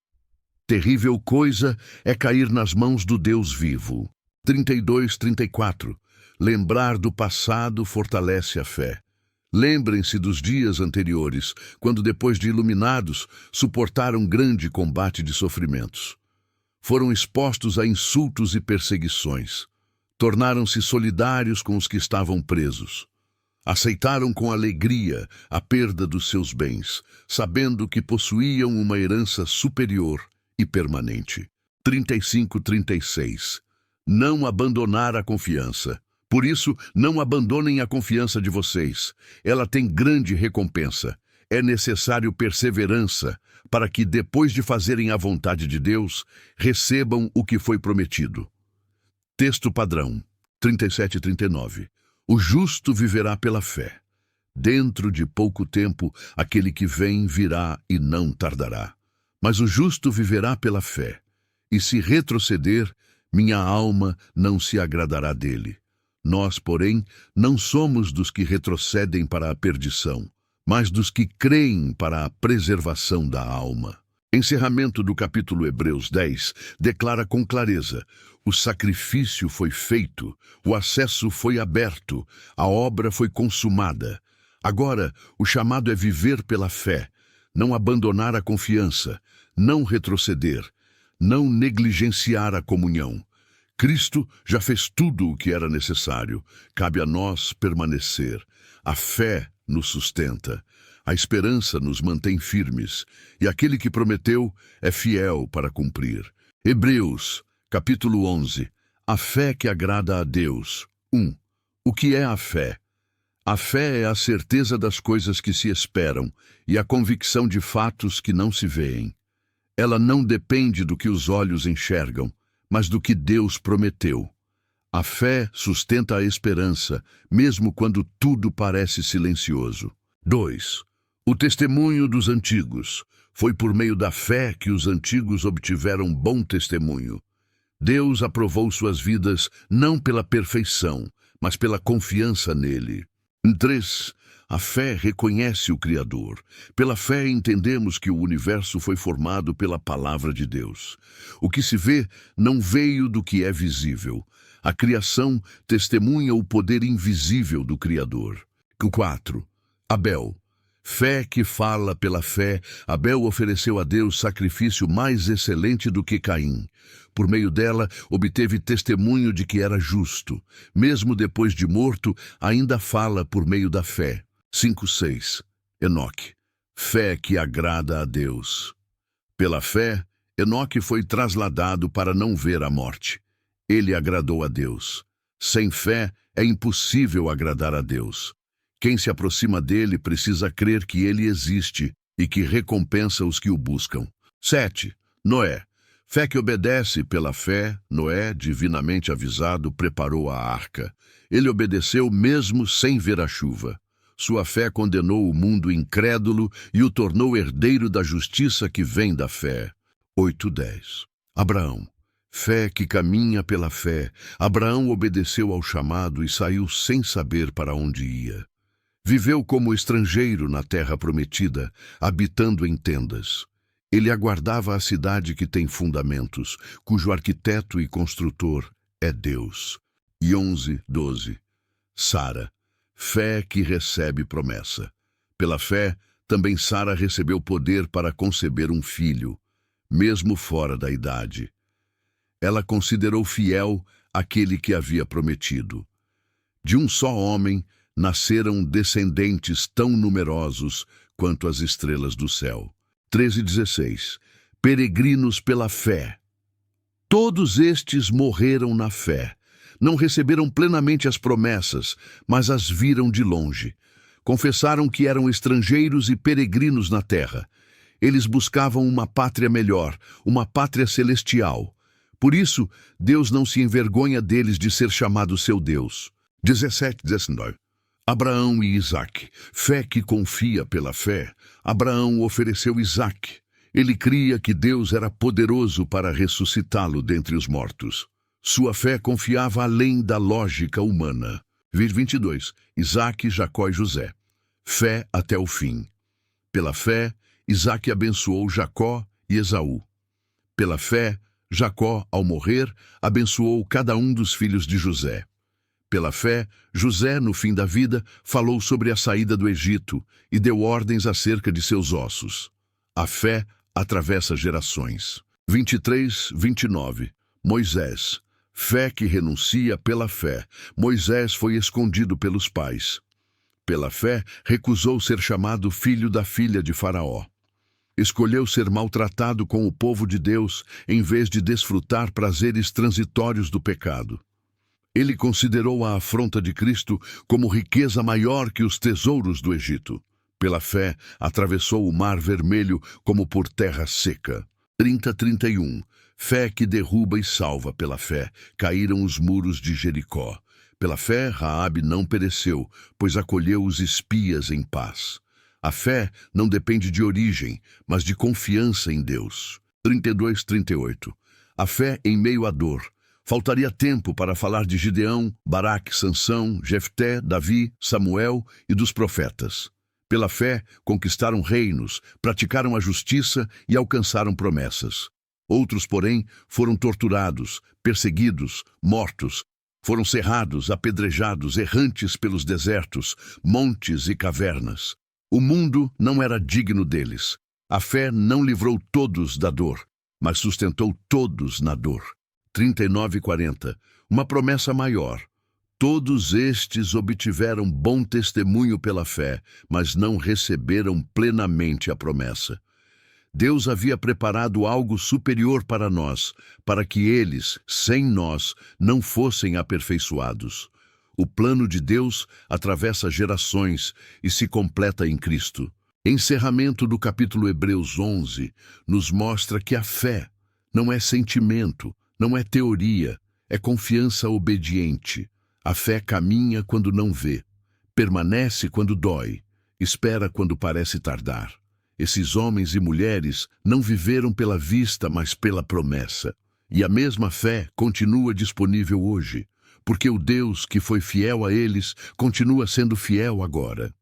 Terrível coisa é cair nas mãos do Deus vivo. 32:34. Lembrar do passado fortalece a fé. Lembrem-se dos dias anteriores, quando, depois de iluminados, suportaram grande combate de sofrimentos. Foram expostos a insultos e perseguições. Tornaram-se solidários com os que estavam presos. Aceitaram com alegria a perda dos seus bens, sabendo que possuíam uma herança superior e permanente. 35:36. Não abandonar a confiança. Por isso, não abandonem a confiança de vocês. Ela tem grande recompensa. É necessário perseverança para que, depois de fazerem a vontade de Deus, recebam o que foi prometido. Texto padrão, 37:39. O justo viverá pela fé. Dentro de pouco tempo, aquele que vem virá e não tardará. Mas o justo viverá pela fé. E se retroceder, minha alma não se agradará dele. Nós, porém, não somos dos que retrocedem para a perdição, mas dos que creem para a preservação da alma. Encerramento do capítulo Hebreus 10 declara com clareza: o sacrifício foi feito, o acesso foi aberto, a obra foi consumada. Agora, o chamado é viver pela fé, não abandonar a confiança, não retroceder, não negligenciar a comunhão. Cristo já fez tudo o que era necessário. Cabe a nós permanecer. A fé nos sustenta. A esperança nos mantém firmes. E aquele que prometeu é fiel para cumprir. Hebreus, capítulo 11. A fé que agrada a Deus. 1. O que é a fé? A fé é a certeza das coisas que se esperam e a convicção de fatos que não se veem. Ela não depende do que os olhos enxergam, mas do que Deus prometeu. A fé sustenta a esperança, mesmo quando tudo parece silencioso. 2. O testemunho dos antigos. Foi por meio da fé que os antigos obtiveram bom testemunho. Deus aprovou suas vidas não pela perfeição, mas pela confiança nele. 3. A fé reconhece o Criador. Pela fé entendemos que o universo foi formado pela palavra de Deus. O que se vê não veio do que é visível. A criação testemunha o poder invisível do Criador. 4. Abel. Fé que fala pela fé, Abel ofereceu a Deus sacrifício mais excelente do que Caim. Por meio dela, obteve testemunho de que era justo. Mesmo depois de morto, ainda fala por meio da fé. 5:6. Enoque. Fé que agrada a Deus. Pela fé, Enoque foi trasladado para não ver a morte. Ele agradou a Deus. Sem fé, é impossível agradar a Deus. Quem se aproxima dele precisa crer que ele existe e que recompensa os que o buscam. 7. Noé. Fé que obedece. Pela fé, Noé, divinamente avisado, preparou a arca. Ele obedeceu mesmo sem ver a chuva. Sua fé condenou o mundo incrédulo e o tornou herdeiro da justiça que vem da fé. 8:10. Abraão. Fé que caminha pela fé. Abraão obedeceu ao chamado e saiu sem saber para onde ia. Viveu como estrangeiro na terra prometida, habitando em tendas. Ele aguardava a cidade que tem fundamentos, cujo arquiteto e construtor é Deus. E 11:12. Sara. Fé que recebe promessa. Pela fé, também Sara recebeu poder para conceber um filho, mesmo fora da idade. Ela considerou fiel aquele que havia prometido. De um só homem nasceram descendentes tão numerosos quanto as estrelas do céu. 13:16. Peregrinos pela fé. Todos estes morreram na fé. Não receberam plenamente as promessas, mas as viram de longe. Confessaram que eram estrangeiros e peregrinos na terra. Eles buscavam uma pátria melhor, uma pátria celestial. Por isso, Deus não se envergonha deles de ser chamado seu Deus. 17:19. Abraão e Isaque. Fé que confia pela fé. Abraão ofereceu Isaque. Ele cria que Deus era poderoso para ressuscitá-lo dentre os mortos. Sua fé confiava além da lógica humana. 22. Isaque, Jacó e José. Fé até o fim. Pela fé, Isaque abençoou Jacó e Esaú. Pela fé, Jacó, ao morrer, abençoou cada um dos filhos de José. Pela fé, José, no fim da vida, falou sobre a saída do Egito e deu ordens acerca de seus ossos. A fé atravessa gerações. 23:29. Moisés. Fé que renuncia pela fé. Moisés foi escondido pelos pais. Pela fé, recusou ser chamado filho da filha de Faraó. Escolheu ser maltratado com o povo de Deus em vez de desfrutar prazeres transitórios do pecado. Ele considerou a afronta de Cristo como riqueza maior que os tesouros do Egito. Pela fé, atravessou o Mar Vermelho como por terra seca. 30:31. Fé que derruba e salva. Pela fé, caíram os muros de Jericó. Pela fé, Raabe não pereceu, pois acolheu os espias em paz. A fé não depende de origem, mas de confiança em Deus. 32:38. A fé em meio à dor. Faltaria tempo para falar de Gideão, Baraque, Sansão, Jefté, Davi, Samuel e dos profetas. Pela fé, conquistaram reinos, praticaram a justiça e alcançaram promessas. Outros, porém, foram torturados, perseguidos, mortos. Foram cerrados, apedrejados, errantes pelos desertos, montes e cavernas. O mundo não era digno deles. A fé não livrou todos da dor, mas sustentou todos na dor. 39:40. Uma promessa maior. Todos estes obtiveram bom testemunho pela fé, mas não receberam plenamente a promessa. Deus havia preparado algo superior para nós, para que eles, sem nós, não fossem aperfeiçoados. O plano de Deus atravessa gerações e se completa em Cristo. Encerramento do capítulo Hebreus 11 nos mostra que a fé não é sentimento, não é teoria, é confiança obediente. A fé caminha quando não vê, permanece quando dói, espera quando parece tardar. Esses homens e mulheres não viveram pela vista, mas pela promessa. E a mesma fé continua disponível hoje, porque o Deus que foi fiel a eles continua sendo fiel agora.